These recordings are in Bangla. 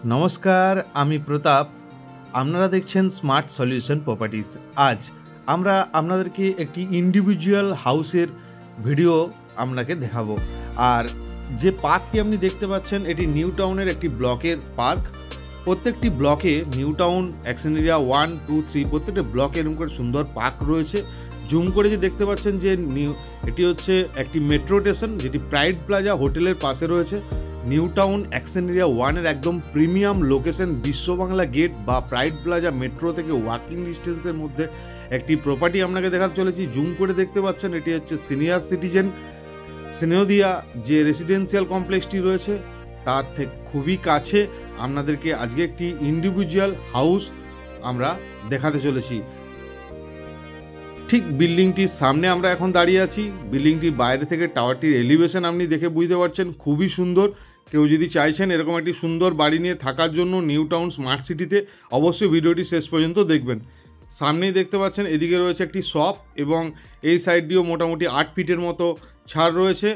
নমস্কার, আমি প্রতাপ। আপনারা দেখছেন স্মার্ট সলিউশন প্রপার্টিজ। আজ আমরা আপনাদেরকে একটি ইন্ডিভিজুয়াল হাউসের ভিডিও আপনাকে দেখাবো। আর যে পার্কটি আপনি দেখতে পাচ্ছেন এটি নিউ টাউনের একটি ব্লকের পার্ক। প্রত্যেকটি ব্লকে নিউ টাউন, অ্যাকশন এরিয়া 1, 2, 3 প্রত্যেকটা ব্লকে এরকম করে সুন্দর পার্ক রয়েছে। জুম করে যে দেখতে পাচ্ছেন যে এটি হচ্ছে একটি মেট্রো স্টেশন, যেটি প্রাইড প্লাজা হোটেলের পাশে রয়েছে। নিউ টাউন অ্যাকশন এরিয়া 1-এর একদম প্রিমিয়াম লোকেশন, বিশ্ব বাংলা গেট বা প্রাইড প্লাজা মেট্রো থেকে ওয়াকিং ডিস্টেন্সের মধ্যে একটি প্রপার্টি আপনাকে দেখাতে চলেছি। জুম করে দেখতে পাচ্ছেন এটি হচ্ছে সিনিয়র সিটিজেন স্নেহদিয়া যে রেসিডেন্সিয়াল কমপ্লেক্সটি রয়েছে তার থেকে খুবই কাছে আপনাদেরকে আজকে একটি ইন্ডিভিজুয়াল হাউস আমরা দেখাতে চলেছি। ঠিক বিল্ডিংটির সামনে আমরা এখন দাঁড়িয়ে আছি। বিল্ডিংটির বাইরে থেকে টাওয়ারটির এলিভেশন আপনি দেখে বুঝতে পারছেন, খুবই সুন্দর। কেউ যদি চাইছেন এরকম একটি সুন্দর বাড়ি নিয়ে থাকার জন্য নিউ টাউন স্মার্ট সিটিতে, অবশ্যই ভিডিওটি শেষ পর্যন্ত দেখবেন। সামনেই দেখতে পাচ্ছেন এদিকে রয়েছে একটি শপ এবং এই সাইড দিয়েও মোটামুটি 8 ফিটের মতো ছাড় রয়েছে।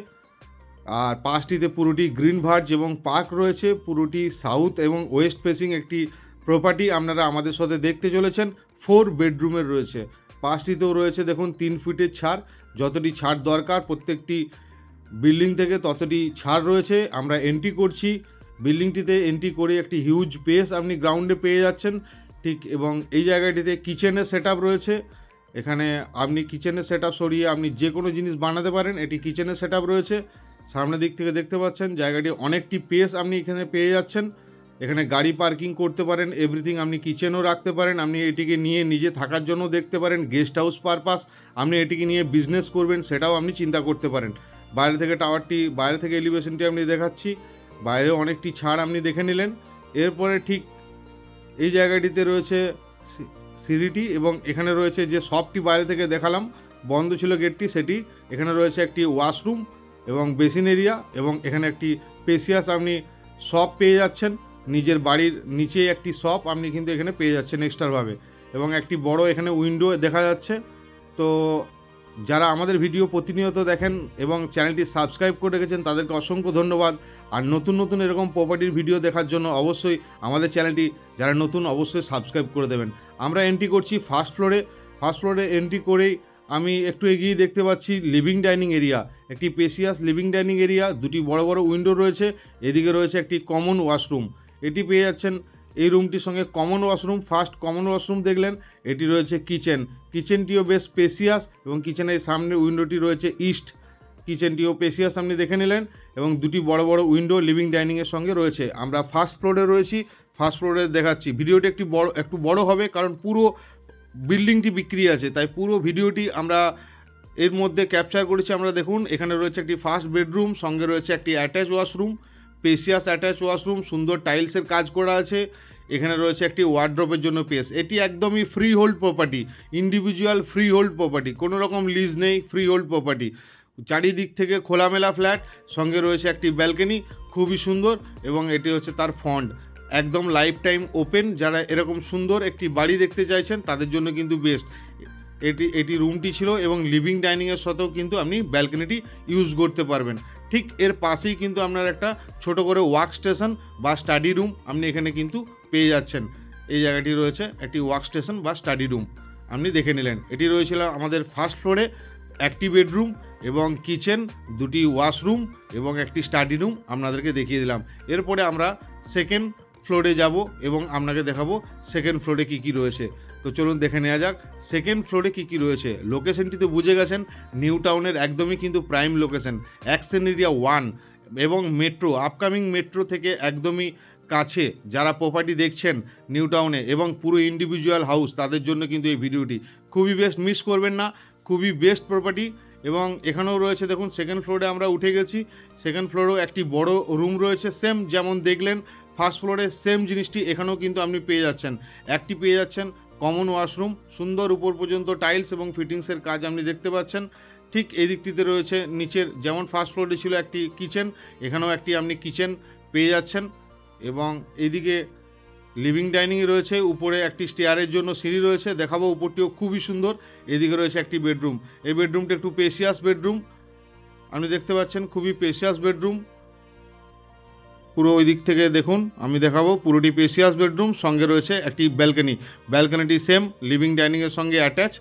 আর পাশটিতে পুরোটি গ্রিন ভার্জ এবং পার্ক রয়েছে। পুরোটি সাউথ এবং ওয়েস্ট ফেসিং একটি প্রপার্টি আপনারা আমাদের সাথে দেখতে চলেছেন। 4 বেডরুমের রয়েছে। পাশটিতেও রয়েছে দেখুন 3 ফিটের ছাড়। যতটি ছাড় দরকার প্রত্যেকটি বিল্ডিং থেকে ততটি ছাড় রয়েছে। আমরা এন্ট্রি করছি বিল্ডিংটিতে। এন্ট্রি করে একটি হিউজ স্পেস আপনি গ্রাউন্ডে পেয়ে যাচ্ছেন ঠিক। এবং এই জায়গাটিতে কিচেনের সেট রয়েছে। এখানে আপনি কিচেনের সেট সরিয়ে আপনি যে কোনো জিনিস বানাতে পারেন। এটি কিচেনের সেট রয়েছে। সামনের দিক থেকে দেখতে পাচ্ছেন জায়গাটি অনেকটি স্পেস আপনি এখানে পেয়ে যাচ্ছেন। এখানে গাড়ি পার্কিং করতে পারেন, এভরিথিং। আপনি কিচেনও রাখতে পারেন। আপনি এটিকে নিয়ে নিজে থাকার জন্য দেখতে পারেন, গেস্ট হাউস পারপাস। আপনি এটিকে নিয়ে বিজনেস করবেন সেটাও আপনি চিন্তা করতে পারেন। বাইরে থেকে টাওয়ারটি, বাইরে থেকে এলিভেশনটি আপনি দেখাচ্ছি। বাইরে অনেকটি ছাড় আপনি দেখে নিলেন। এরপরে ঠিক এই জায়গাটিতে রয়েছে সিঁড়িটি এবং এখানে রয়েছে যে শপটি বাইরে থেকে দেখালাম, বন্ধ ছিল গেটটি, সেটি। এখানে রয়েছে একটি ওয়াশরুম এবং বেসিন এরিয়া এবং এখানে একটি স্পেসিয়াস আপনি শপ পেয়ে যাচ্ছেন। নিজের বাড়ির নিচে একটি শপ আপনি কিন্তু এখানে পেয়ে যাচ্ছেন এক্সট্রাভাবে। এবং একটি বড় এখানে উইন্ডো দেখা যাচ্ছে। তো যারা আমাদের ভিডিও প্রতিনিয়ত দেখেন এবং চ্যানেলটি সাবস্ক্রাইব করে রেখেছেন তাদেরকে অসংখ্য ধন্যবাদ। আর নতুন নতুন এরকম প্রপার্টির ভিডিও দেখার জন্য অবশ্যই আমাদের চ্যানেলটি যারা নতুন অবশ্যই সাবস্ক্রাইব করে দেবেন। আমরা এন্ট্রি করছি ফার্স্ট ফ্লোরে। ফার্স্ট ফ্লোরে এন্ট্রি করেই আমি একটু এগিয়ে দেখতে পাচ্ছি লিভিং ডাইনিং এরিয়া, একটি স্পেসিয়াস লিভিং ডাইনিং এরিয়া। দুটি বড় বড় উইন্ডো রয়েছে। এদিকে রয়েছে একটি কমন ওয়াশরুম। এটি পেয়ে যাচ্ছেন এই রুমটির সঙ্গে common washroom. First common washroom দেখলেন। এটি রয়েছে কিচেন। কিচেনটিও বেশ স্পেসিয়াস এবং কিচেনের সামনে উইন্ডোটি রয়েছে ইস্ট। কিচেনটিও স্পেসিয়াস আপনি দেখে নিলেন এবং দুটি বড় বড় উইন্ডো লিভিং ডাইনিংয়ের সঙ্গে রয়েছে। আমরা ফার্স্ট ফ্লোরে রয়েছি। ফার্স্ট ফ্লোরে দেখাচ্ছি। ভিডিওটি একটু বড় হবে কারণ পুরো বিল্ডিংটি বিক্রি আছে, তাই পুরো ভিডিওটি আমরা এর মধ্যে ক্যাপচার করেছি। আমরা দেখুন এখানে রয়েছে একটি ফার্স্ট বেডরুম, সঙ্গে রয়েছে একটি attach washroom, spacious attach washroom, সুন্দর টাইলসের কাজ করা আছে। এখানে রয়েছে একটি ওয়ার্ড্রপের জন্য স্পেস। এটি একদমই free hold property, individual free hold property, কোনো রকম লিজ নেই, ফ্রি হোল্ড প্রপার্টি। চারিদিক থেকে খোলামেলা ফ্ল্যাট, সঙ্গে রয়েছে একটি ব্যালকনি, খুবই সুন্দর। এবং এটি হচ্ছে তার ফ্রন্ট, একদম লাইফ টাইম ওপেন। যারা এরকম সুন্দর একটি বাড়ি দেখতে চাইছেন তাদের জন্য কিন্তু বেস্ট। এটি রুমটি ছিল এবং লিভিং ডাইনিংয়ের সাথেও কিন্তু আপনি ব্যালকনিটি ইউজ করতে পারবেন। ঠিক এর পাশেই কিন্তু আপনার একটা ছোট করে ওয়ার্ক স্টেশন বা স্টাডি রুম আপনি এখানে কিন্তু পেয়ে যাচ্ছেন। এই জায়গাটি রয়েছে একটি ওয়ার্ক স্টেশন বা স্টাডি রুম, আপনি দেখে নিলেন। এটি রয়েছিল আমাদের ফার্স্ট ফ্লোরে। একটি বেডরুম এবং কিচেন, দুটি ওয়াশরুম এবং একটি স্টাডি রুম আপনাদেরকে দেখিয়ে দিলাম। এরপরে আমরা সেকেন্ড ফ্লোরে যাব এবং আপনাকে দেখাবো সেকেন্ড ফ্লোরে কী কী রয়েছে। তো চলুন দেখে নেওয়া যাক সেকেন্ড ফ্লোরে কী কী রয়েছে। লোকেশনটি তো বুঝে গেছেন, নিউ টাউনের একদমই কিন্তু প্রাইম লোকেশন, অ্যাকশন এরিয়া 1 এবং মেট্রো, আপকামিং মেট্রো থেকে একদমই কাছে। যারা প্রপার্টি দেখছেন নিউ টাউনে এবং পুরো ইন্ডিভিজুয়াল হাউস, তাদের জন্য কিন্তু এই ভিডিওটি খুবই বেস্ট, মিস করবেন না। খুবই বেস্ট প্রপার্টি। এবং এখানেও রয়েছে দেখুন সেকেন্ড ফ্লোরে আমরা উঠে গেছি। সেকেন্ড ফ্লোরেও একটি বড় রুম রয়েছে, সেম যেমন দেখলেন ফার্স্ট ফ্লোরে সেম জিনিসটি এখানেও কিন্তু আপনি পেয়ে যাচ্ছেন। একটি পেয়ে যাচ্ছেন কমন ওয়াশরুম, সুন্দর উপর পর্যন্ত টাইলস এবং ফিটিংসের কাজ আপনি দেখতে পাচ্ছেন। ঠিক এই দিকটিতে রয়েছে নিচের, যেমন ফার্স্ট ফ্লোরে ছিল একটি কিচেন, এখানেও একটি আপনি কিচেন পেয়ে যাচ্ছেন। এবং এদিকে লিভিং ডাইনিং রয়েছে, উপরে একটি স্টেয়ারের জন্য সিঁড়ি রয়েছে, দেখাবো উপরটিও খুবই সুন্দর। এদিকে রয়েছে একটি বেডরুম। এই বেডরুমটা একটু স্পেসিয়াস বেডরুম আপনি দেখতে পাচ্ছেন, খুবই স্পেসিয়াস বেডরুম। পুরো ওই দিক থেকে দেখুন, আমি দেখাবো পুরোটি স্পেসিয়াস বেডরুম, সঙ্গে রয়েছে একটি ব্যালকনি। ব্যালকনিটি সেম লিভিং ডাইনিংয়ের সঙ্গে অ্যাটাচ।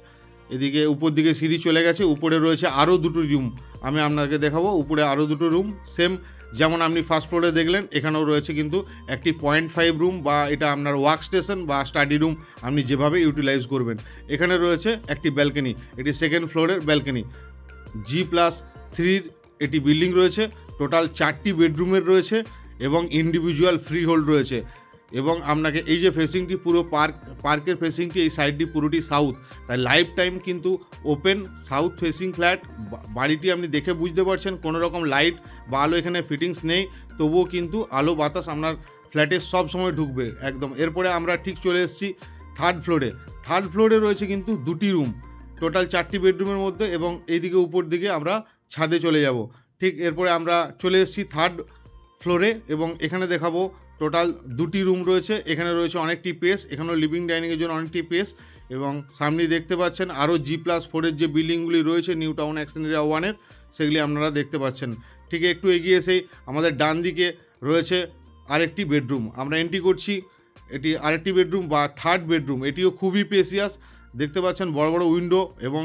এদিকে উপর দিকে সিঁড়ি চলে গেছে, উপরে রয়েছে আরও দুটো রুম, আমি আপনাকে দেখাবো। উপরে আরও দুটো রুম সেম যেমন আপনি ফার্স্ট ফ্লোরে দেখলেন, এখানেও রয়েছে কিন্তু একটি 0.5 রুম, বা এটা আপনার ওয়ার্ক স্টেশন বা স্টাডি রুম, আপনি যেভাবে ইউটিলাইজ করবেন। এখানে রয়েছে একটি ব্যালকনি, এটি সেকেন্ড ফ্লোরের ব্যালকনি। G+3 এটি বিল্ডিং রয়েছে, টোটাল 4টি বেডরুমের রয়েছে এবং ইন্ডিভিজুয়াল ফ্রি হোল্ড রয়েছে। এবং আপনাকে এই যে ফেসিংটি পুরো পার্কের ফেসিংটি, এই সাইডটি পুরোটি সাউথ, তাই লাইফ টাইম কিন্তু ওপেন সাউথ ফেসিং ফ্ল্যাট। বাড়িটি আপনি দেখে বুঝতে পারছেন কোনো রকম লাইট বা আলো এখানে ফিটিংস নেই, তবুও কিন্তু আলো বাতাস আপনার ফ্ল্যাটে সব সময় ঢুকবে একদম। এরপরে আমরা ঠিক চলে এসেছি থার্ড ফ্লোরে। থার্ড ফ্লোরে রয়েছে কিন্তু দুটি রুম, টোটাল 4টি বেডরুমের মধ্যে, এবং এইদিকে উপর দিকে আমরা ছাদে চলে যাব। ঠিক এরপরে আমরা চলে এসেছি থার্ড ফ্লোরে, এবং এখানে দেখাবো টোটাল দুটি রুম রয়েছে। এখানে রয়েছে অনেকটি স্পেস, এখানেও লিভিং ডাইনিংয়ের জন্য অনেকটি স্পেস, এবং সামনে দেখতে পাচ্ছেন আরও G+4-এর যে বিল্ডিংগুলি রয়েছে নিউ টাউন অ্যাকশন এরিয়া 1-এর, সেগুলি আপনারা দেখতে পাচ্ছেন। ঠিক একটু এগিয়ে এসেই আমাদের ডান দিকে রয়েছে আরেকটি বেডরুম, আমরা এন্ট্রি করছি। এটি আরেকটি বেডরুম বা থার্ড বেডরুম, এটিও খুবই স্পেসিয়াস, দেখতে পাচ্ছেন বড় বড় উইন্ডো এবং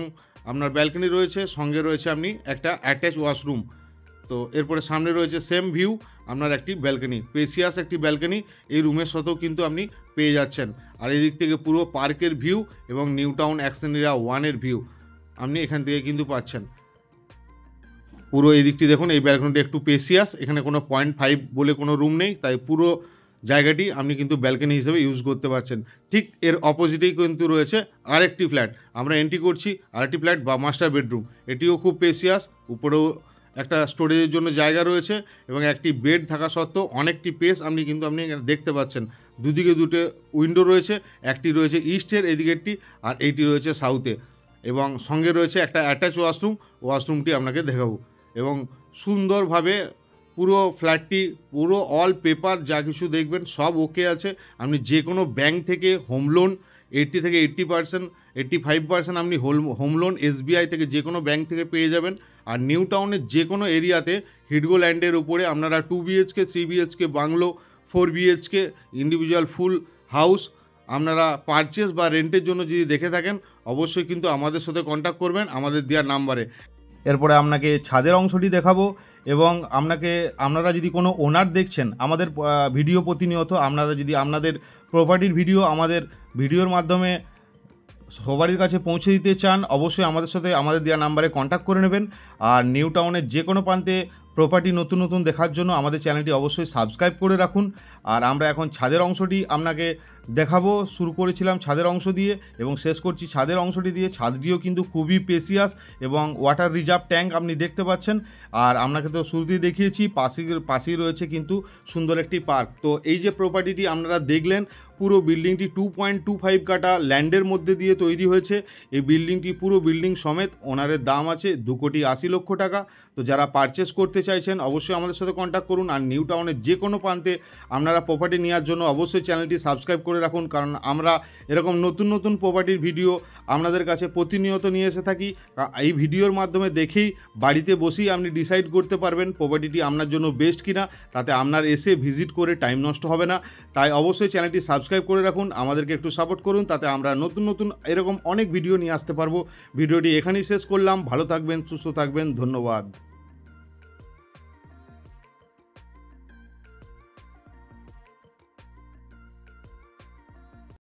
আপনার ব্যালকনি রয়েছে, সঙ্গে রয়েছে আপনি একটা অ্যাটাচ ওয়াশরুম। তো এরপরে সামনে রয়েছে সেম ভিউ আপনার একটি ব্যালকনি, স্পেসিয়াস একটি ব্যালকনি এই রুমের সাথেও কিন্তু আপনি পেয়ে যাচ্ছেন। আর এই দিক থেকে পুরো পার্কের ভিউ এবং নিউ টাউন অ্যাকশন এরিয়া 1-এর ভিউ আপনি এখান থেকে কিন্তু পাচ্ছেন। পুরো এই দিকটি দেখুন, এই ব্যালকনিটি একটু স্পেসিয়াস, এখানে কোনো 0.5 বলে কোনো রুম নেই, তাই পুরো জায়গাটি আপনি কিন্তু ব্যালকনি হিসেবে ইউজ করতে পারছেন। ঠিক এর অপোজিটেই কিন্তু রয়েছে আরেকটি ফ্ল্যাট, আমরা এন্ট্রি করছি আরেকটি ফ্ল্যাট বা মাস্টার বেডরুম, এটিও খুব স্পেসিয়াস, উপরেও একটা স্টোরেজের জন্য জায়গা রয়েছে এবং একটি বেড থাকা সত্ত্বেও অনেকটি স্পেস আপনি দেখতে পাচ্ছেন। দুদিকে দুটো উইন্ডো রয়েছে, একটি রয়েছে ইস্টের এদিকেরটি, আর এইটি রয়েছে সাউথে, এবং সঙ্গে রয়েছে একটা অ্যাটাচ ওয়াশরুমটি আপনাকে দেখাবো। এবং সুন্দরভাবে পুরো ফ্ল্যাটটি পুরো অল পেপার যা কিছু দেখবেন সব ওকে আছে। আপনি যে কোনো ব্যাংক থেকে হোম লোন 80 থেকে 80%, 85% আপনি হোম লোন SBI থেকে যে কোনো ব্যাংক থেকে পেয়ে যাবেন। আর নিউ টাউনের যে কোনো এরিয়াতে হিডগো ল্যান্ডের উপরে আপনারা 2 BHK 3 BHK bungalow, 4 BHK individual full house আপনারা পারচেস বা রেন্টের জন্য যদি দেখে থাকেন, অবশ্যই কিন্তু আমাদের সাথে কন্ট্যাক্ট করবেন আমাদের দেওয়া নাম্বারে। এরপরে আপনাকে ছাদের অংশটি দেখাবো, এবং আপনারা যদি কোনো ওনার দেখছেন আমাদের ভিডিও প্রতিনিয়ত, আপনারা যদি আপনাদের প্রপার্টির ভিডিও আমাদের ভিডিওর মাধ্যমে সবারই কাছে পৌঁছে দিতে চান, অবশ্যই আমাদের সাথে আমাদের দেওয়া নাম্বারে কন্ট্যাক্ট করে নেবেন। আর নিউ টাউনের যে কোনো প্রান্তে প্রপার্টি নতুন নতুন দেখার জন্য আমাদের চ্যানেলটি অবশ্যই সাবস্ক্রাইব করে রাখুন। আর আমরা এখন ছাদের অংশটি আপনাকে দেখাবো। শুরু করেছিলাম ছাদের অংশ দিয়ে এবং শেষ করছি ছাদের অংশটি দিয়ে। ছাদটিও কিন্তু খুবই স্পেসিয়াস এবং ওয়াটার রিজার্ভ ট্যাঙ্ক আপনি দেখতে পাচ্ছেন। আর আপনাকে তো শুরুতেই দেখিয়েছি পাশেই রয়েছে কিন্তু সুন্দর একটি পার্ক। তো এই যে প্রপার্টিটি আপনারা দেখলেন, পুরো বিল্ডিংটি 2.25 কাঠা ল্যান্ডের মধ্যে দিয়ে তৈরি হয়েছে। এই বিল্ডিংটি পুরো বিল্ডিং সমেত ওনারের দাম আছে 2,80,00,000 টাকা। তো যারা পারচেস করতে চাইছেন অবশ্যই আমাদের সাথে কন্ট্যাক্ট করুন। আর নিউ টাউনের যে কোনো প্রান্তে আপনারা প্রপার্টি নেওয়ার জন্য অবশ্যই চ্যানেলটি সাবস্ক্রাইব করে রাখুন, কারণ আমরা এরকম নতুন নতুন প্রপার্টির ভিডিও আপনাদের কাছে প্রতিনিয়ত নিয়ে এসে থাকি। এই ভিডিওর মাধ্যমে দেখেই বাড়িতে বসেই আপনি ডিসাইড করতে পারবেন প্রপার্টিটি আপনার জন্য বেস্ট কিনা, তাতে আপনার এসে ভিজিট করে টাইম নষ্ট হবে না। তাই অবশ্যই চ্যানেলটি সাবস্ক্রাইব করে রাখুন, আমাদেরকে একটু সাপোর্ট করুন, তাতে আমরা নতুন নতুন এরকম অনেক ভিডিও নিয়ে আসতে পারবো। ভিডিওটি এখানেই শেষ করলাম, ভালো থাকবেন, সুস্থ থাকবেন, ধন্যবাদ।